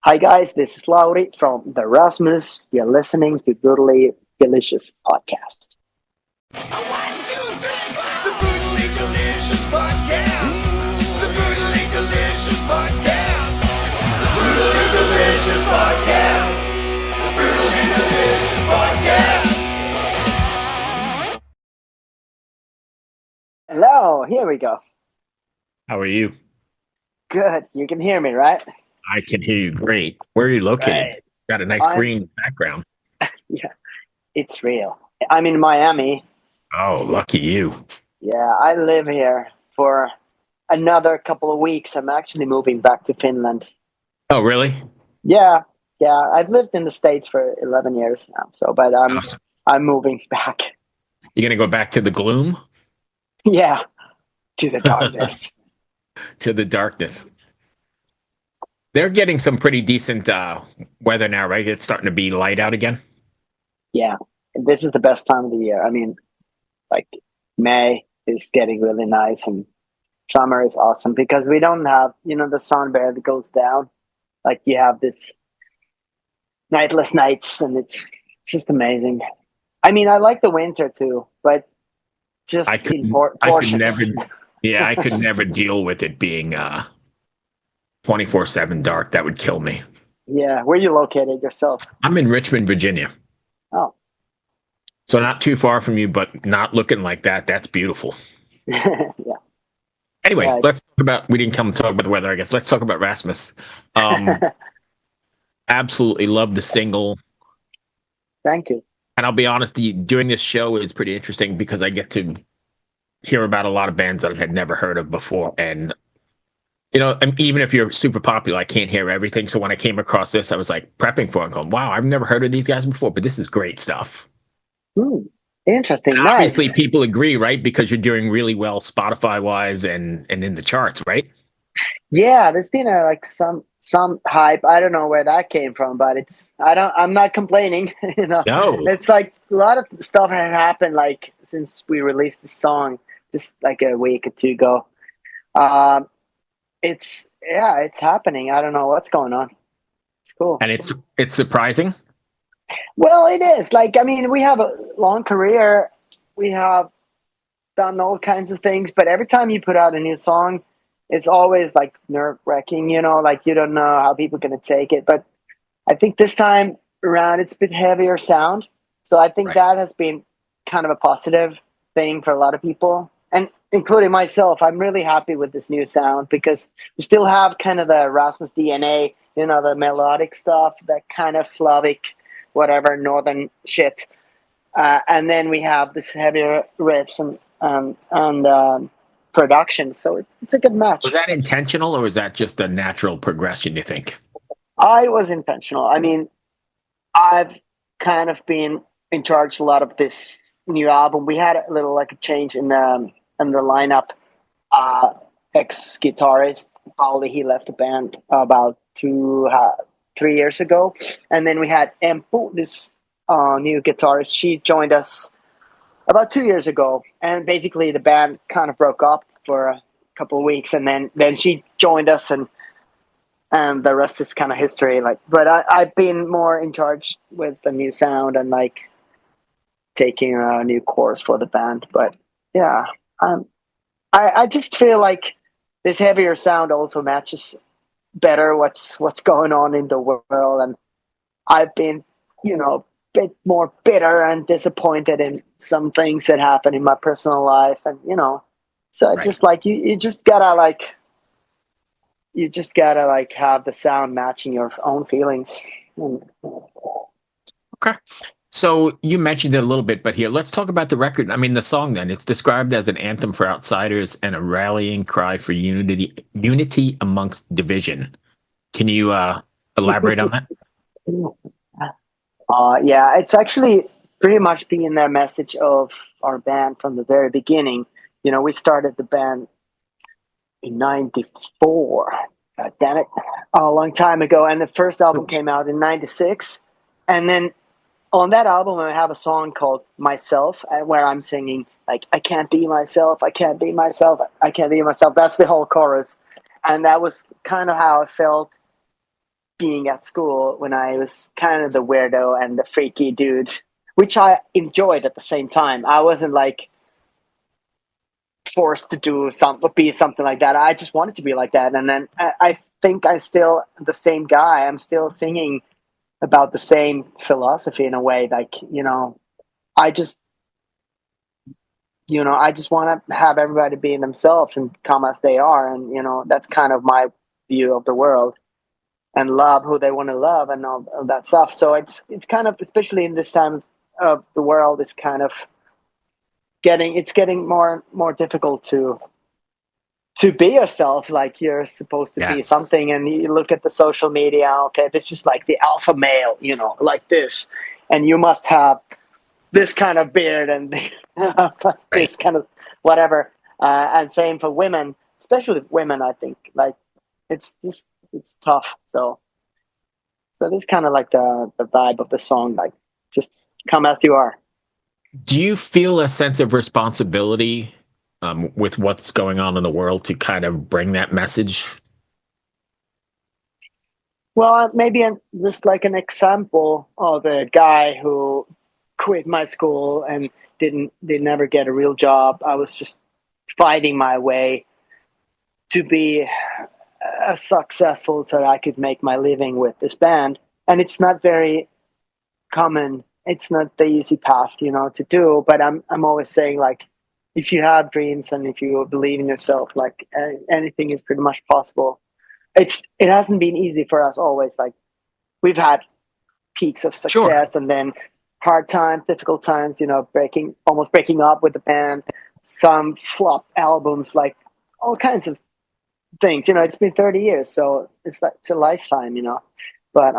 Hi guys, this is Lauri from the Rasmus. You're listening to Brutally Delicious Podcast. The Brutally Delicious Podcast. The Brutally Delicious Podcast. The Brutally Delicious Podcast. The Brutally Delicious Podcast. Hello, here we go. How are you? Good. You can hear me, right? I can hear you great. Where are you located? Right. Got a nice I'm- green background. Yeah, it's real. I'm in Miami. Oh, lucky you. Yeah, I live here for another couple of weeks. I'm actually moving back to Finland. Oh, really? Yeah, I've lived in the States for 11 years now. But Awesome. I'm moving back. You gonna go back to the gloom, Yeah, to the darkness. to the darkness? They're getting some pretty decent weather now, right? It's starting to be light out again. Yeah, this is the best time of the year. I mean, like May is getting really nice and summer is awesome because we don't have, the sun barely goes down. Like you have this nightless nights and it's just amazing. I mean, I like the winter too, but just I could, in I could portions. never. Yeah, I could never deal with it being 24/7 dark. That would kill me. Yeah, where you located yourself? I'm in Richmond, Virginia, Oh, so not too far from you, but not looking like that. That's beautiful. yeah. Anyway, Yeah, let's talk about. We didn't come to talk about the weather, I guess. Let's talk about Rasmus. Absolutely love the single. Thank you. And I'll be honest, doing this show is pretty interesting because I get to hear about a lot of bands that I had never heard of before. And, even if you're super popular, I can't hear everything. So when I came across this, I was like prepping for it, going, wow, I've never heard of these guys before, but this is great stuff. Interesting. And Nice. obviously, people agree, right? Because you're doing really well Spotify wise and in the charts, right? Yeah, there's been some hype. I don't know where that came from, but I'm not complaining. No. It's like a lot of stuff has happened like since we released the song just like a week or two ago. It's happening. I don't know what's going on. It's cool. And it's surprising. Well, it is. Like, I mean, we have a long career. We have done all kinds of things, but every time you put out a new song, it's always like nerve-wracking, like you don't know how people are going to take it. But I think this time around, it's a bit heavier sound. So I think Right. that has been kind of a positive thing for a lot of people, and including myself. I'm really happy with this new sound because we still have kind of the Rasmus DNA, the melodic stuff, that kind of Slavic, whatever, northern shit. And then we have this heavier riffs and production. So it's a good match. Was that intentional or was that just a natural progression, you think? It was intentional. I mean, I've kind of been in charge a lot of this new album. We had a little like a change in the lineup. Ex-guitarist Pauli, he left the band about 3 years ago, and then we had Empu, this new guitarist. She joined us about 2 years ago, and basically the band kind of broke up for a couple of weeks, and then she joined us, and the rest is kind of history. Like, but I've been more in charge with the new sound and like taking a new course for the band. But yeah, I just feel like this heavier sound also matches better what's going on in the world, and I've been, a bit more bitter and disappointed in some things that happen in my personal life, and so Right. just like you just gotta have the sound matching your own feelings. Okay. So you mentioned it a little bit, but here, let's talk about the record. I mean, the song then. It's described as an anthem for outsiders and a rallying cry for unity amongst division. Can you elaborate on that? Yeah, it's actually pretty much been the message of our band from the very beginning. We started the band in '94. God damn it, a long time ago. And the first album came out in '96, and then on that album I have a song called "Myself," where I'm singing like, "I can't be myself, I can't be myself, I can't be myself." That's the whole chorus, and that was kind of how I felt being at school when I was kind of the weirdo and the freaky dude, which I enjoyed at the same time. I wasn't like forced to be something like that. I just wanted to be like that. And then I think I still the same guy. I'm still singing about the same philosophy in a way. Like, I just, I just want to have everybody being themselves and come as they are. And, that's kind of my view of the world, and love who they want to love and all that stuff. So it's kind of, especially in this time of the world, is kind of getting more difficult to be yourself. Like, you're supposed to be something, and you look at the social media. Okay, this is like the alpha male, like this, and you must have this kind of beard and this kind of whatever. And same for women, especially women. I think like it's tough. So this is kind of like the vibe of the song, like just come as you are. Do you feel a sense of responsibility with what's going on in the world to kind of bring that message? Well, maybe just like an example of a guy who quit my school and didn't ever get a real job. I was just fighting my way to be as successful so that I could make my living with this band. And it's not very common. It's not the easy path, to do. But I'm always saying, like, if you have dreams and if you believe in yourself, like anything is pretty much possible. It hasn't been easy for us always. Like, we've had peaks of success, and then hard times, difficult times, almost breaking up with the band, some flop albums, like all kinds of things. It's been 30 years, so it's a lifetime, But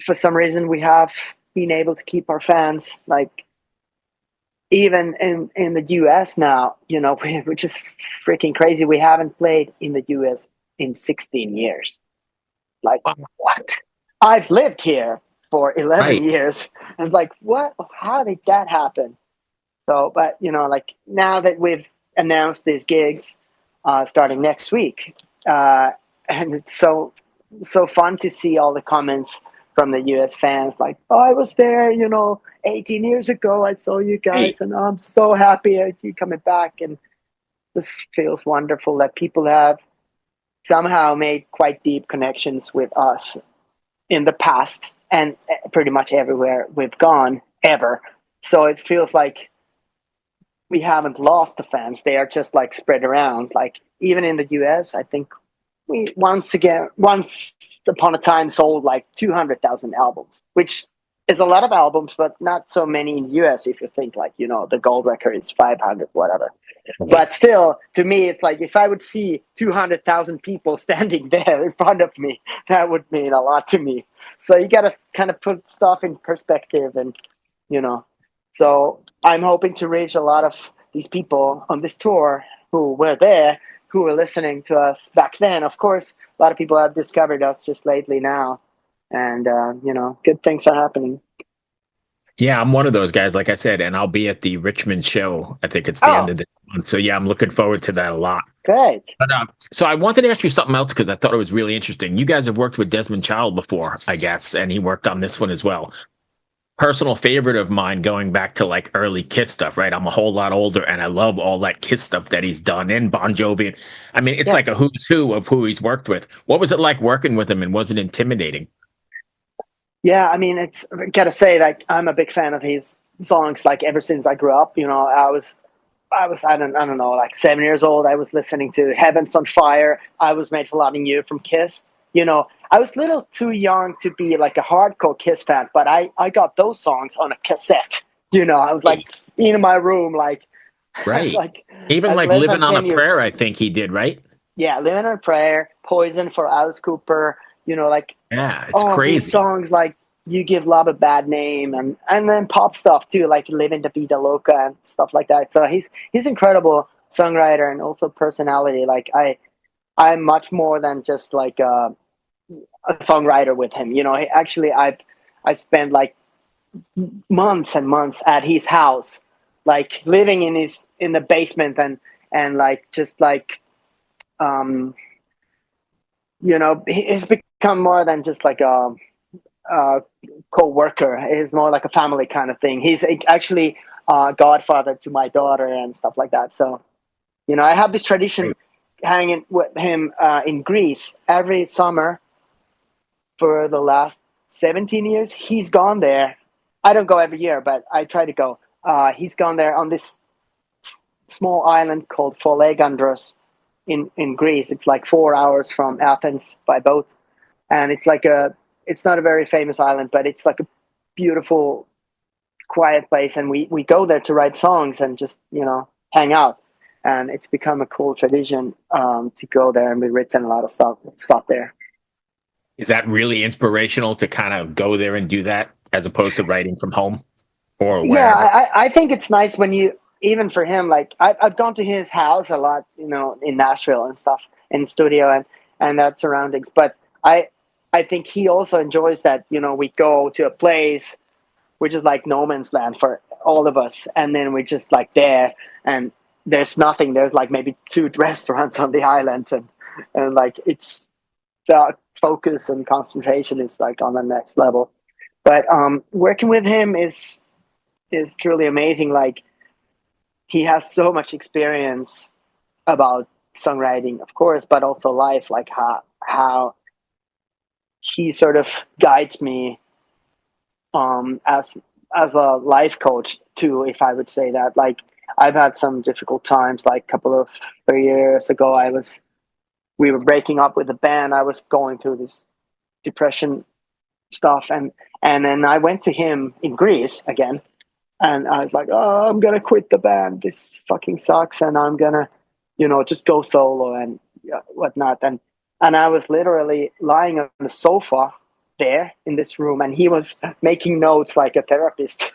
for some reason, we have been able to keep our fans, like, even in the US now, which is freaking crazy. We haven't played in the US in 16 years. Like, what? I've lived here for 11 years. It's like, what? How did that happen? So, but, like, now that we've announced these gigs starting next week, and it's so fun to see all the comments from the US fans, like, oh, I was there, 18 years ago, I saw you guys, and I'm so happy you coming back. And this feels wonderful that people have somehow made quite deep connections with us in the past and pretty much everywhere we've gone ever. So it feels like we haven't lost the fans. They are just like spread around. Like, even in the US, I think we once upon a time sold like 200,000 albums, which is a lot of albums, but not so many in the US. If you think, like, the gold record is 500, whatever. But still, to me, it's like, if I would see 200,000 people standing there in front of me, that would mean a lot to me. So you got to kind of put stuff in perspective, and, so I'm hoping to reach a lot of these people on this tour who were there, who were listening to us back then. Of course, a lot of people have discovered us just lately now, and, good things are happening. Yeah, I'm one of those guys, like I said, and I'll be at the Richmond show. I think it's the end of the month. So, yeah, I'm looking forward to that a lot. Great. But, so I wanted to ask you something else because I thought it was really interesting. You guys have worked with Desmond Child before, I guess, and he worked on this one as well. Personal favorite of mine, going back to like early Kiss stuff, right? I'm a whole lot older, and I love all that Kiss stuff that he's done, and Bon Jovi. I mean, it's like a who's who of who he's worked with. What was it like working with him, and was it intimidating? Yeah, I mean, I gotta say, like, I'm a big fan of his songs. Like, ever since I grew up, I was I don't know, like 7 years old. I was listening to Heaven's on Fire. I Was Made for Loving You from Kiss. I was a little too young to be like a hardcore Kiss fan, but I got those songs on a cassette. I was like in my room, like, right. like, even like Living on a Prayer, I think he did, right? Yeah, Living on a Prayer, Poison for Alice Cooper. Like, it's crazy. These songs, like You Give Love a Bad Name, and then pop stuff too, like Living La Vida Loca and stuff like that. So he's incredible songwriter and also personality. Like, I'm much more than just like a songwriter with him. I spent like months and months at his house, like living in the basement and like just like he's become more than just like a co-worker. He's more like a family kind of thing. He's actually godfather to my daughter and stuff like that. So, I have this tradition hanging with him in Greece every summer for the last 17 years. He's gone there. I don't go every year, but I try to go. He's gone there on this small island called Folegandros in Greece. It's like 4 hours from Athens by boat, and it's not a very famous island, but it's like a beautiful, quiet place. And we go there to write songs and just hang out. And it's become a cool tradition to go there, and we've written a lot of stuff there. Is that really inspirational to kind of go there and do that as opposed to writing from home or Yeah, wherever? I think it's nice when even for him, like I've gone to his house a lot, in Nashville and stuff, in the studio and that surroundings. But I think he also enjoys that, we go to a place which is like no man's land for all of us, and then we're just like there, and there's nothing. There's like maybe two restaurants on the island, and like it's the focus and concentration is like on the next level. But working with him is truly amazing. Like, he has so much experience about songwriting, of course, but also life. Like how he sort of guides me as a life coach too, if I would say that. Like, I've had some difficult times. Like a couple of 3 years ago, we were breaking up with the band. I was going through this depression stuff, and then I went to him in Greece again, and I was like, oh, I'm gonna quit the band. This fucking sucks, and I'm gonna, just go solo and whatnot. And I was literally lying on the sofa there in this room, and he was making notes like a therapist.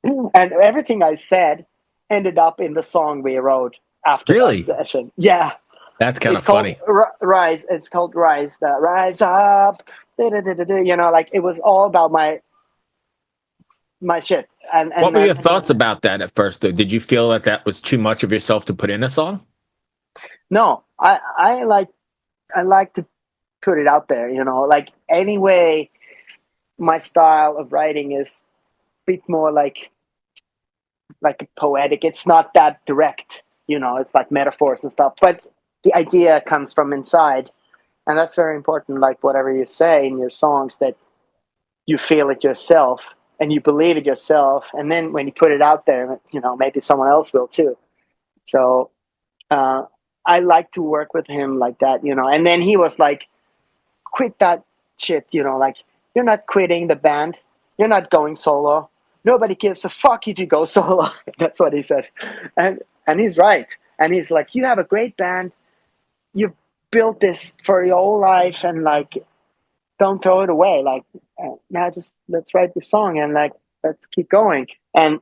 And everything I said ended up in the song we wrote after that Really? session. Yeah, That's kind it's of called funny. Rise. It's called Rise. The Rise Up. Like it was all about my shit. And What and were your then thoughts about that at first, though? Did you feel that that was too much of yourself to put in a song? no, I like to put it out there. Like anyway, my style of writing is a bit more like poetic. It's not that direct. It's like metaphors and stuff. But the idea comes from inside, and that's very important. Like whatever you say in your songs, that you feel it yourself and you believe it yourself, and then when you put it out there, maybe someone else will too. So uh, I like to work with him like that. And then he was like, quit that shit. Like, you're not quitting the band, you're not going solo, nobody gives a fuck if you go solo. That's what he said. And he's right. And he's like, you have a great band, you've built this for your whole life, and like, don't throw it away. Like, now just let's write the song, and like, let's keep going. And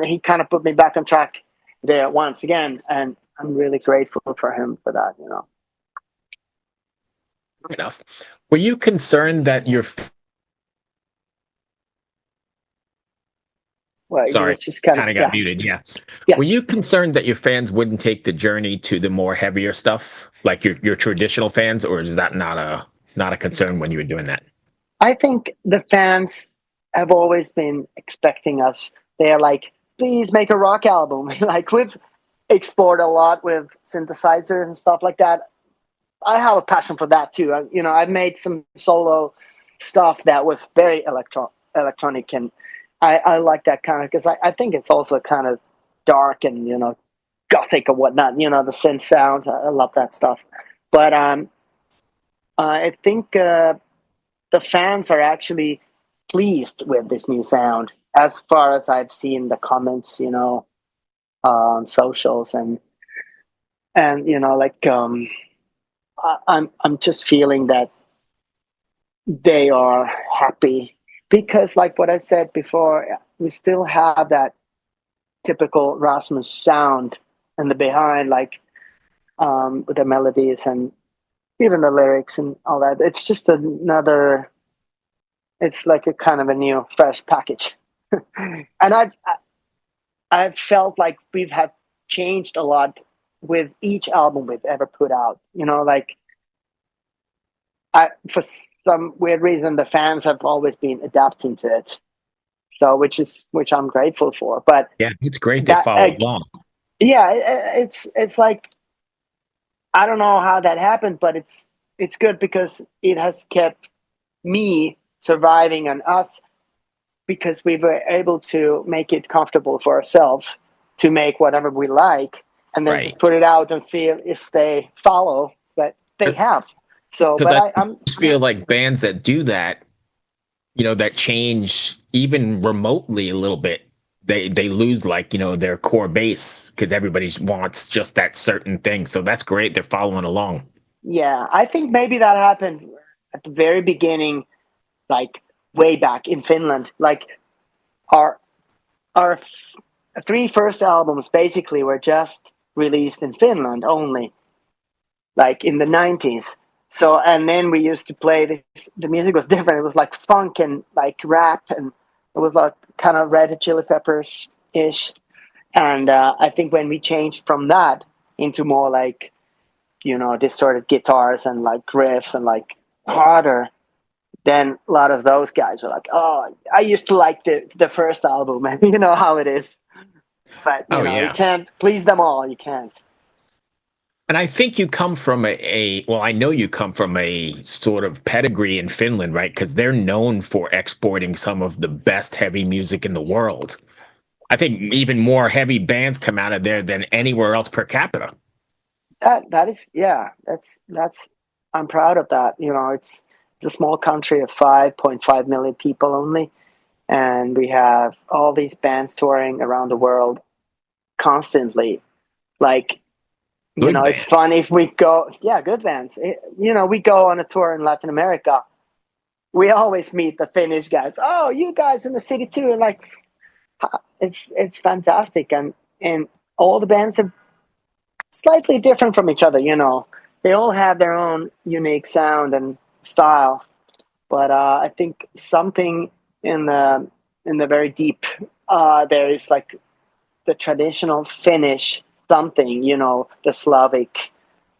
he kind of put me back on track there once again, and I'm really grateful for him for that. Fair enough. Were you concerned that your Well, it sorry, was just kind of, kind of got yeah, muted? Yeah. yeah. Were you concerned that your fans wouldn't take the journey to the more heavier stuff, like your traditional fans, or is that not a concern when you were doing that? I think the fans have always been expecting us. They're like, please make a rock album. Like, we've explored a lot with synthesizers and stuff like that. I have a passion for that too. I've made some solo stuff that was very electronic, and I like that kind of, because I think it's also kind of dark and gothic or whatnot. The synth sounds. I love that stuff. But I think the fans are actually pleased with this new sound, as far as I've seen the comments, on socials, and like I'm just feeling that they are happy, because, like what I said before, we still have that typical Rasmus sound in the behind, like with the melodies and even the lyrics and all that. It's just another. It's like a kind of a new, fresh package, and I've felt like we've have changed a lot with each album we've ever put out. Like for some weird reason, the fans have always been adapting to it. So, which I'm grateful for. But Yeah, it's great they that, follow along. yeah, it's like I don't know how that happened, but it's good because it has kept me surviving and us because we were able to make it comfortable for ourselves to make whatever we like and then Right. just put it out and see if they follow. But they have. So, Because but I I'm just yeah. feel like bands that do that, that change even remotely a little bit, they lose like, their core base because everybody wants just that certain thing. So that's great. They're following along. Yeah, I think maybe that happened at the very beginning, like way back in Finland. Like our our three first albums basically were just released in Finland only, like in the 90s. So, and then we used to play this, the music was different. It was like funk and like rap, and it was like kind of Red Hot Chili Peppers ish. And I think when we changed from that into more like, distorted guitars and like riffs and like harder, then a lot of those guys were like, "Oh, I used to like the first album," and you know how it is. But Oh you yeah. can't please them all. You can't. And I think you come from well, I know you come from a sort of pedigree in Finland, right? Because they're known for exporting some of the best heavy music in the world. I think even more heavy bands come out of there than anywhere else per capita. That is, yeah. That's. I'm proud of that. It's a small country of 5.5 million people only, and we have all these bands touring around the world constantly. Like, Good it's band. fun if we go. Yeah, good bands. We go on a tour in Latin America. We always meet the Finnish guys. Oh, you guys in the city too, and like, it's fantastic, and all the bands are slightly different from each other. They all have their own unique sound and style, but I think something in the very deep there is like the traditional Finnish something. The Slavic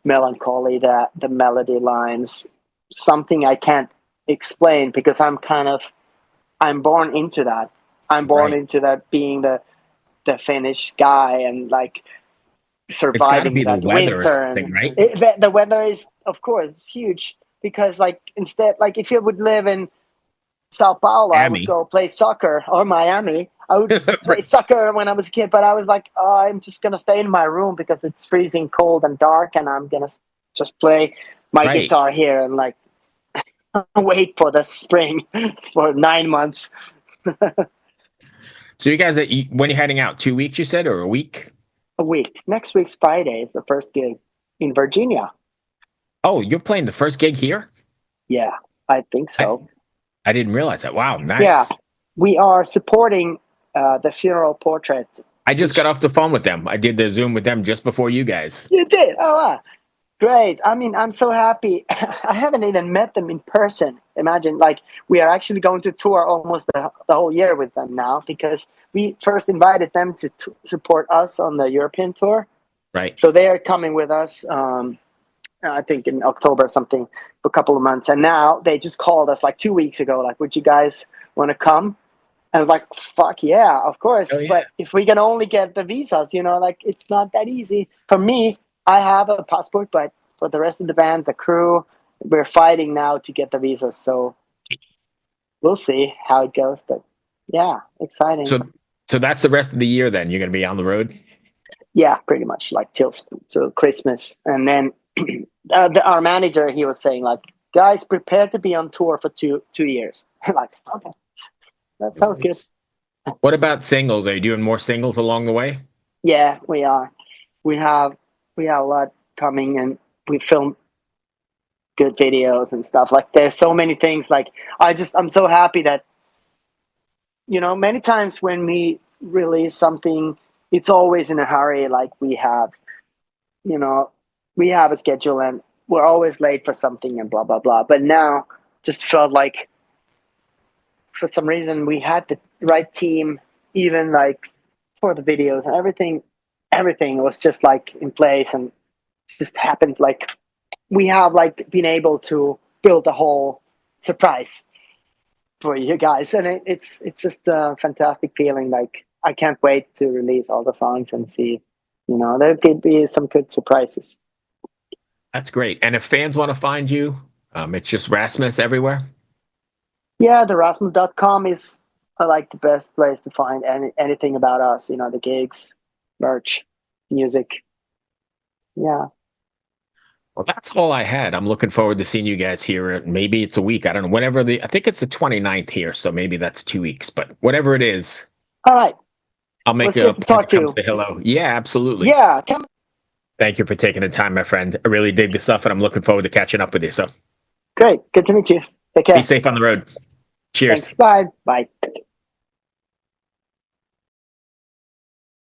melancholy, that the melody lines, something I can't explain because I'm born into that. I'm born Right. into that being the Finnish guy and like It's got to surviving be the that weather or winter. something, And right? the weather is, of course, it's huge because like instead, like if you would live in Sao Paulo, I would Miami. go play soccer, or Miami. I would play soccer when I was a kid, but I was like, oh, I'm just gonna stay in my room because it's freezing cold and dark, and I'm gonna just play my Right. guitar here and like wait for the spring for 9 months. So you guys, when you're heading out, 2 weeks, you said, or a week? A week. Next week's Friday is the first gig in Virginia. Oh, you're playing the first gig here? Yeah, I think I, so. I didn't realize that. Wow, Yeah, nice. we are supporting the funeral portrait, I just got which off the phone with them. I did the Zoom with them just before you guys. you did. Oh, wow. Great. I mean, I'm so happy. I haven't even met them in person. Imagine, like, we are actually going to tour almost the whole year with them now because we first invited them to support us on the European tour. Right. So they are coming with us, I think in October or something, for a couple of months. And now they just called us like 2 weeks ago, like, would you guys want to come? And I was like, fuck yeah, of course. Oh yeah. But if we can only get the visas, like it's not that easy. For me, I have a passport, but for the rest of the band, the crew, we're fighting now to get the visas. So we'll see how it goes. But yeah, exciting. So that's the rest of the year then. You're going to be on the road? Yeah, pretty much like till Christmas. And then our manager, he was saying like, guys, prepare to be on tour for two years. Like, okay, that sounds good. Nice. What about singles? Are you doing more singles along the way? Yeah, we are. We have a lot coming, and we film good videos and stuff. Like there's so many things. Like I'm so happy that many times when we release something, it's always in a hurry. Like you know we have a schedule and we're always late for something and blah blah blah. But now just felt like for some reason we had the right team, even like for the videos and everything. Everything was just like in place and it just happened. Like we have like been able to build a whole surprise for you guys, and it's just a fantastic feeling. Like I can't wait to release all the songs and see, there could be some good surprises. That's great. And if fans want to find you, it's just Rasmus everywhere. Yeah, the Rasmus.com is like the best place to find anything about us. The gigs, merch, music. Yeah. Well, that's all I had. I'm looking forward to seeing you guys here. Maybe it's a week. I don't know. Whenever I think it's the 29th here, so maybe that's 2 weeks. But whatever it is, all right. I'll make a point to come say hello. Yeah, absolutely. Yeah. Thank you for taking the time, my friend. I really dig the stuff, and I'm looking forward to catching up with you. So great. Good to meet you. Take care. Be safe on the road. Cheers. Thanks. Bye. Bye.